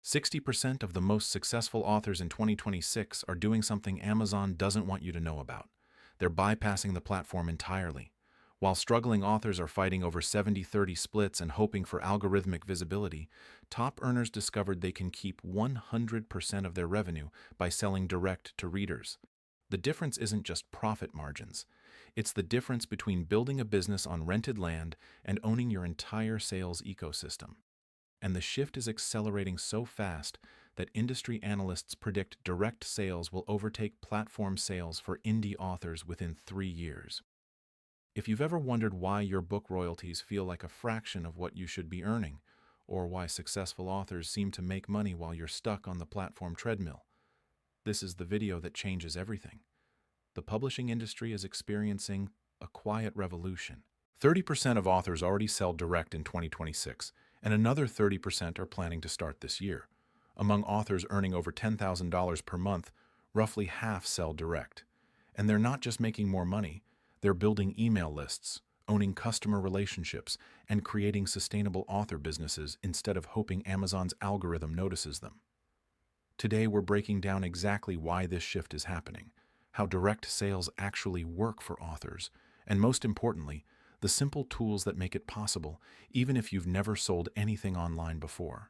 60% of the most successful authors in 2026 are doing something Amazon doesn't want you to know about. They're bypassing the platform entirely. While struggling authors are fighting over 70-30 splits and hoping for algorithmic visibility, top earners discovered they can keep 100% of their revenue by selling direct to readers. The difference isn't just profit margins. It's the difference between building a business on rented land and owning your entire sales ecosystem. And the shift is accelerating so fast that industry analysts predict direct sales will overtake platform sales for indie authors within 3 years. If you've ever wondered why your book royalties feel like a fraction of what you should be earning, or why successful authors seem to make money while you're stuck on the platform treadmill, this is the video that changes everything. The publishing industry is experiencing a quiet revolution. 30% of authors already sell direct in 2026, and another 30% are planning to start this year. Among authors earning over $10,000 per month, roughly half sell direct. And they're not just making more money, they're building email lists, owning customer relationships, and creating sustainable author businesses instead of hoping Amazon's algorithm notices them. Today, we're breaking down exactly why this shift is happening, how direct sales actually work for authors, and most importantly, the simple tools that make it possible, even if you've never sold anything online before.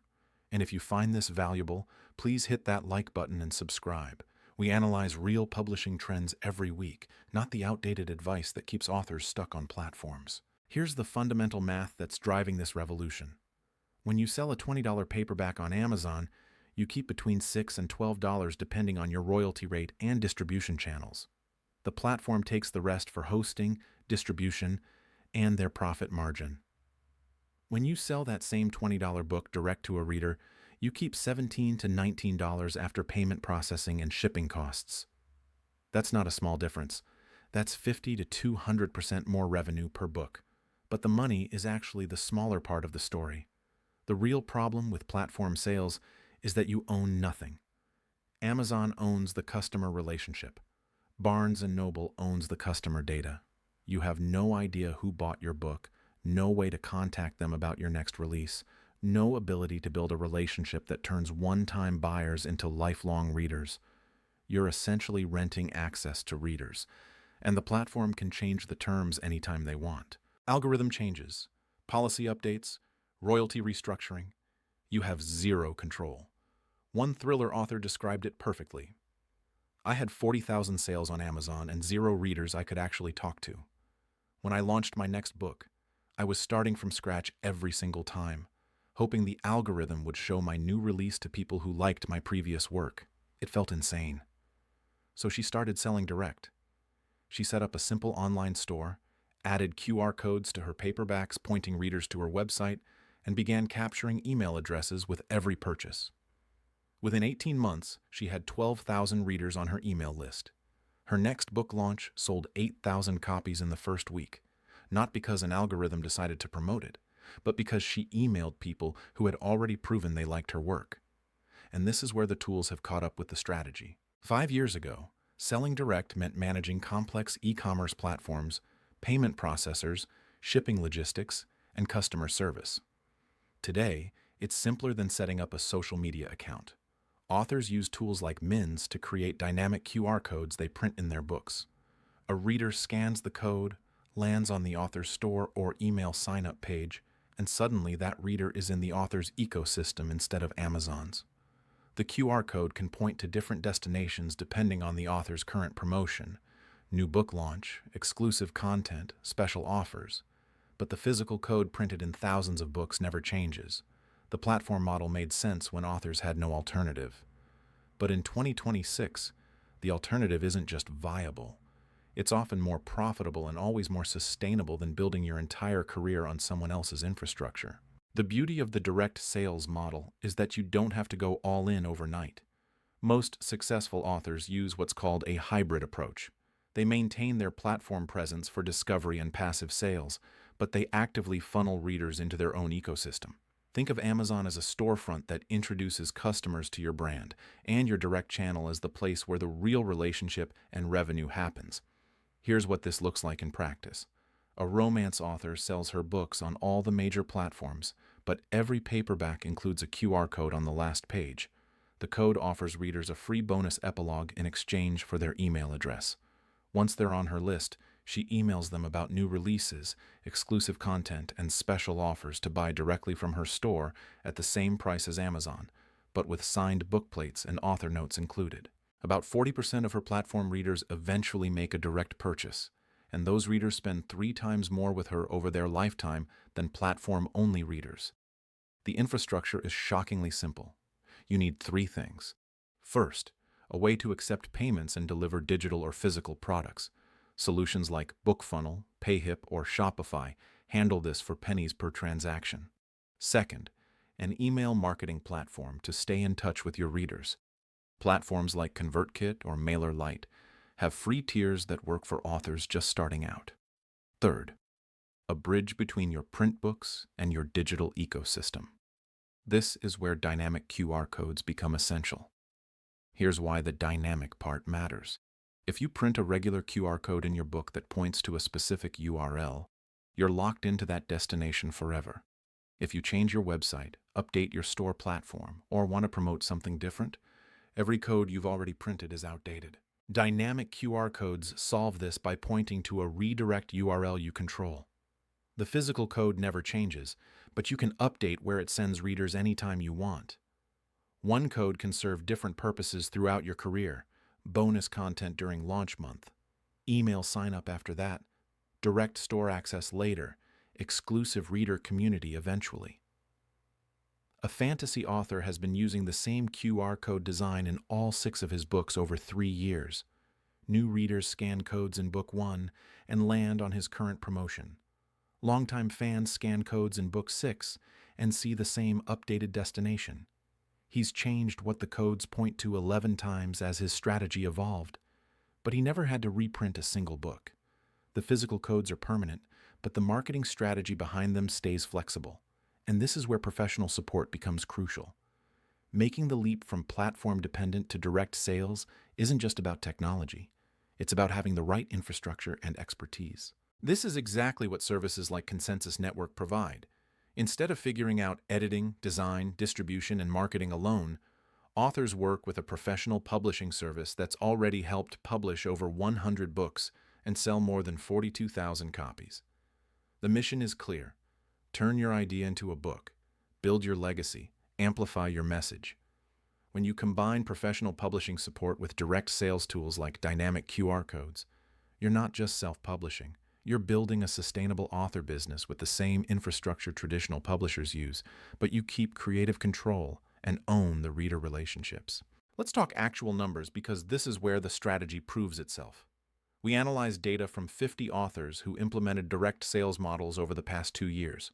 And if you find this valuable, please hit that like button and subscribe. We analyze real publishing trends every week, not the outdated advice that keeps authors stuck on platforms. Here's the fundamental math that's driving this revolution. When you sell a $20 paperback on Amazon, you keep between $6 and $12 depending on your royalty rate and distribution channels. The platform takes the rest for hosting, distribution, and their profit margin. When you sell that same $20 book direct to a reader, you keep $17 to $19 after payment processing and shipping costs. That's not a small difference. That's 50 to 200% more revenue per book. But the money is actually the smaller part of the story. The real problem with platform sales is that you own nothing. Amazon owns the customer relationship. Barnes & Noble owns the customer data. You have no idea who bought your book, no way to contact them about your next release, no ability to build a relationship that turns one-time buyers into lifelong readers. You're essentially renting access to readers, and the platform can change the terms anytime they want. Algorithm changes, policy updates, royalty restructuring. You have zero control. One thriller author described it perfectly. I had 40,000 sales on Amazon and 0 readers I could actually talk to. When I launched my next book, I was starting from scratch every single time, hoping the algorithm would show my new release to people who liked my previous work. It felt insane. So she started selling direct. She set up a simple online store, added QR codes to her paperbacks pointing readers to her website, and began capturing email addresses with every purchase. Within 18 months, she had 12,000 readers on her email list. Her next book launch sold 8,000 copies in the first week, not because an algorithm decided to promote it, but because she emailed people who had already proven they liked her work. And this is where the tools have caught up with the strategy. 5 years ago, selling direct meant managing complex e-commerce platforms, payment processors, shipping logistics, and customer service. Today, it's simpler than setting up a social media account. Authors use tools like Mins to create dynamic QR codes they print in their books. A reader scans the code, lands on the author's store or email sign-up page, and suddenly that reader is in the author's ecosystem instead of Amazon's. The QR code can point to different destinations depending on the author's current promotion, new book launch, exclusive content, special offers. But the physical code printed in thousands of books never changes. The platform model made sense when authors had no alternative. But in 2026, the alternative isn't just viable. It's often more profitable and always more sustainable than building your entire career on someone else's infrastructure. The beauty of the direct sales model is that you don't have to go all in overnight. Most successful authors use what's called a hybrid approach. They maintain their platform presence for discovery and passive sales, but they actively funnel readers into their own ecosystem. Think of Amazon as a storefront that introduces customers to your brand, and your direct channel as the place where the real relationship and revenue happens. Here's what this looks like in practice. A romance author sells her books on all the major platforms, but every paperback includes a QR code on the last page. The code offers readers a free bonus epilogue in exchange for their email address. Once they're on her list, she emails them about new releases, exclusive content, and special offers to buy directly from her store at the same price as Amazon, but with signed book plates and author notes included. About 40% of her platform readers eventually make a direct purchase, and those readers spend 3 times more with her over their lifetime than platform-only readers. The infrastructure is shockingly simple. You need 3 things. First, a way to accept payments and deliver digital or physical products. Solutions like BookFunnel, PayHip, or Shopify handle this for pennies per transaction. Second, an email marketing platform to stay in touch with your readers. Platforms like ConvertKit or MailerLite have free tiers that work for authors just starting out. Third, a bridge between your print books and your digital ecosystem. This is where dynamic QR codes become essential. Here's why the dynamic part matters. If you print a regular QR code in your book that points to a specific URL, you're locked into that destination forever. If you change your website, update your store platform, or want to promote something different, every code you've already printed is outdated. Dynamic QR codes solve this by pointing to a redirect URL you control. The physical code never changes, but you can update where it sends readers anytime you want. One code can serve different purposes throughout your career: bonus content during launch month, email sign-up after that, direct store access later, exclusive reader community eventually. A fantasy author has been using the same QR code design in all 6 of his books over 3 years. New readers scan codes in book 1 and land on his current promotion. Longtime fans scan codes in book 6 and see the same updated destination. He's changed what the codes point to 11 times as his strategy evolved, but he never had to reprint a single book. The physical codes are permanent, but the marketing strategy behind them stays flexible, and this is where professional support becomes crucial. Making the leap from platform-dependent to direct sales isn't just about technology. It's about having the right infrastructure and expertise. This is exactly what services like Consensus Network provide. Instead of figuring out editing, design, distribution, and marketing alone, authors work with a professional publishing service that's already helped publish over 100 books and sell more than 42,000 copies. The mission is clear: turn your idea into a book, build your legacy, amplify your message. When you combine professional publishing support with direct sales tools like dynamic QR codes, you're not just self-publishing. You're building a sustainable author business with the same infrastructure traditional publishers use, but you keep creative control and own the reader relationships. Let's talk actual numbers, because this is where the strategy proves itself. We analyzed data from 50 authors who implemented direct sales models over the past 2 years.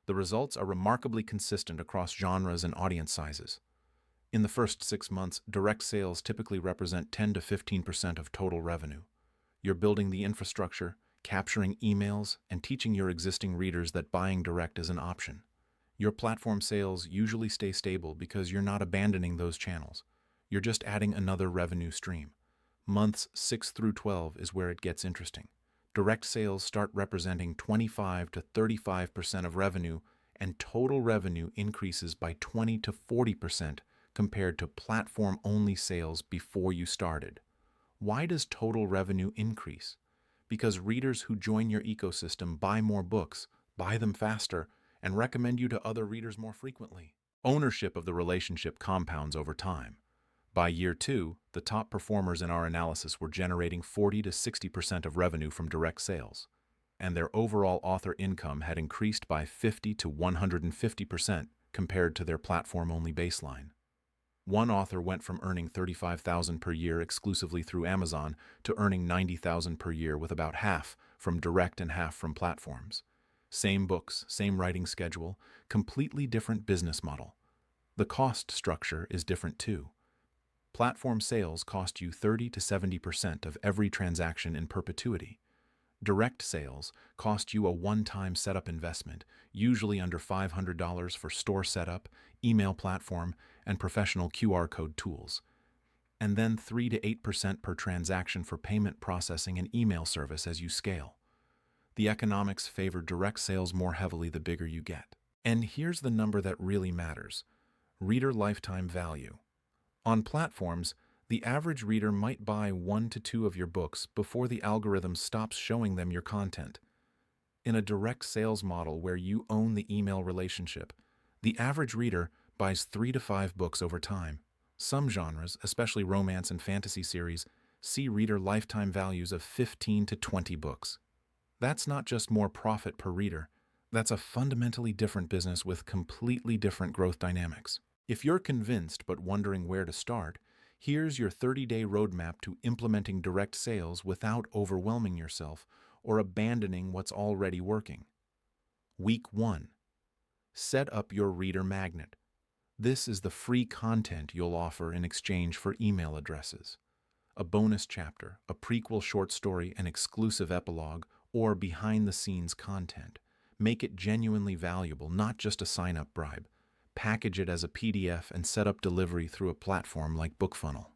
The results are remarkably consistent across genres and audience sizes. In the first 6 months, direct sales typically represent 10 to 15% of total revenue. You're building the infrastructure, capturing emails, and teaching your existing readers that buying direct is an option. Your platform sales usually stay stable because you're not abandoning those channels. You're just adding another revenue stream. Months 6 through 12 is where it gets interesting. Direct sales start representing 25 to 35% of revenue, and total revenue increases by 20 to 40% compared to platform-only sales before you started. Why does total revenue increase? Because readers who join your ecosystem buy more books, buy them faster, and recommend you to other readers more frequently. Ownership of the relationship compounds over time. By year 2, the top performers in our analysis were generating 40 to 60% of revenue from direct sales, and their overall author income had increased by 50 to 150% compared to their platform-only baseline. One author went from earning $35,000 per year exclusively through Amazon to earning $90,000 per year, with about half from direct and half from platforms. Same books, same writing schedule, completely different business model. The cost structure is different too. Platform sales cost you 30 to 70% of every transaction in perpetuity. Direct sales cost you a one-time setup investment, usually under $500 for store setup, email platform, and professional QR code tools, and then 3 to 8% per transaction for payment processing and email service as you scale. The economics favor direct sales more heavily the bigger you get. And here's the number that really matters: reader lifetime value. On platforms, the average reader might buy 1 to 2 of your books before the algorithm stops showing them your content. In a direct sales model where you own the email relationship, the average reader buys 3 to 5 books over time. Some genres, especially romance and fantasy series, see reader lifetime values of 15 to 20 books. That's not just more profit per reader. That's a fundamentally different business with completely different growth dynamics. If you're convinced but wondering where to start, here's your 30-day roadmap to implementing direct sales without overwhelming yourself or abandoning what's already working. Week 1. Set up your reader magnet. This is the free content you'll offer in exchange for email addresses. A bonus chapter, a prequel short story, an exclusive epilogue, or behind-the-scenes content. Make it genuinely valuable, not just a sign-up bribe. Package it as a PDF and set up delivery through a platform like BookFunnel.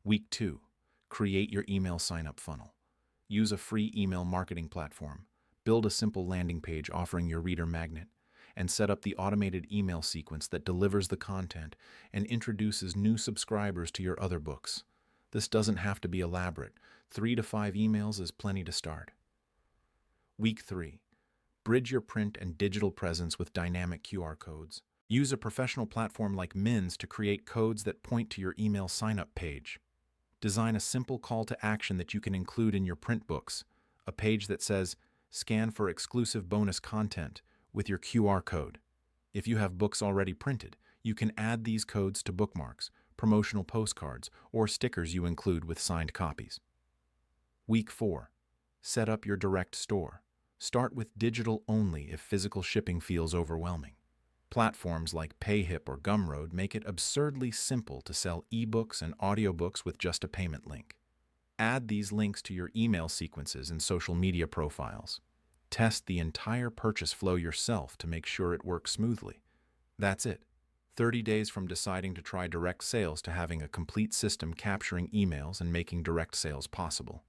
Week 2. Create your email sign-up funnel. Use a free email marketing platform. Build a simple landing page offering your reader magnet, and set up the automated email sequence that delivers the content and introduces new subscribers to your other books. This doesn't have to be elaborate. 3 to 5 emails is plenty to start. Week 3. Bridge your print and digital presence with dynamic QR codes. Use a professional platform like Min's to create codes that point to your email sign-up page. Design a simple call to action that you can include in your print books, a page that says, "Scan for exclusive bonus content," with your QR code. If you have books already printed, you can add these codes to bookmarks, promotional postcards, or stickers you include with signed copies. Week 4. Set up your direct store. Start with digital only if physical shipping feels overwhelming. Platforms like PayHip or Gumroad make it absurdly simple to sell ebooks and audiobooks with just a payment link. Add these links to your email sequences and social media profiles. Test the entire purchase flow yourself to make sure it works smoothly. That's it. 30 days from deciding to try direct sales to having a complete system capturing emails and making direct sales possible.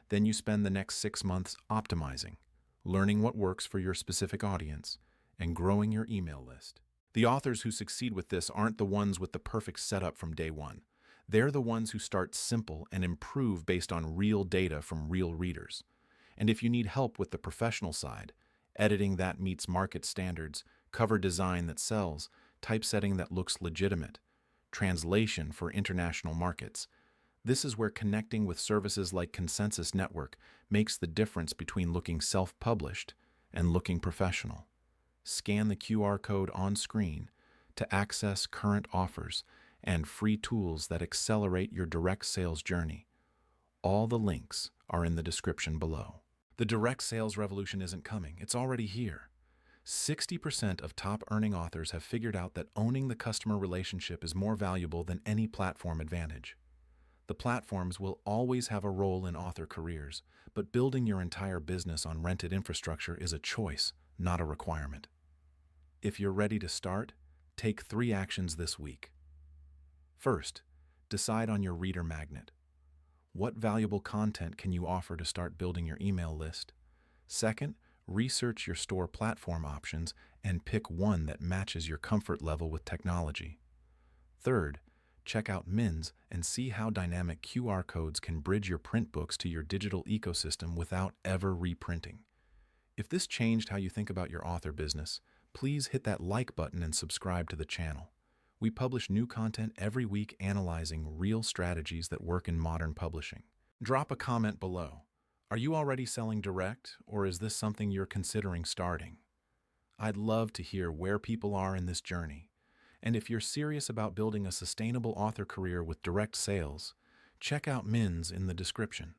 Then you spend the next 6 months optimizing, learning what works for your specific audience, and growing your email list. The authors who succeed with this aren't the ones with the perfect setup from day one. They're the ones who start simple and improve based on real data from real readers. And if you need help with the professional side, editing that meets market standards, cover design that sells, typesetting that looks legitimate, translation for international markets, this is where connecting with services like Consensus Network makes the difference between looking self-published and looking professional. Scan the QR code on screen to access current offers and free tools that accelerate your direct sales journey. All the links are in the description below. The direct sales revolution isn't coming, it's already here. 60% of top-earning authors have figured out that owning the customer relationship is more valuable than any platform advantage. The platforms will always have a role in author careers, but building your entire business on rented infrastructure is a choice, not a requirement. If you're ready to start, take 3 actions this week. First, decide on your reader magnet. What valuable content can you offer to start building your email list? Second, research your store platform options and pick one that matches your comfort level with technology. Third, check out Min's and see how dynamic QR codes can bridge your print books to your digital ecosystem without ever reprinting. If this changed how you think about your author business, please hit that like button and subscribe to the channel. We publish new content every week analyzing real strategies that work in modern publishing. Drop a comment below. Are you already selling direct, or is this something you're considering starting? I'd love to hear where people are in this journey. And if you're serious about building a sustainable author career with direct sales, check out Min's in the description.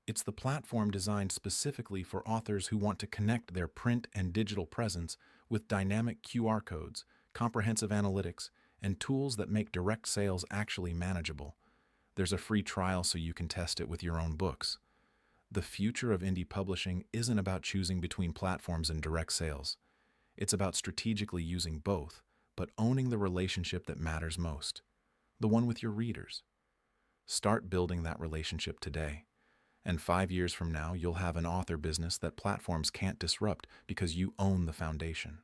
It's the platform designed specifically for authors who want to connect their print and digital presence with dynamic QR codes, comprehensive analytics, and tools that make direct sales actually manageable. There's a free trial so you can test it with your own books. The future of indie publishing isn't about choosing between platforms and direct sales. It's about strategically using both, but owning the relationship that matters most, the one with your readers. Start building that relationship today, and 5 years from now, you'll have an author business that platforms can't disrupt because you own the foundation.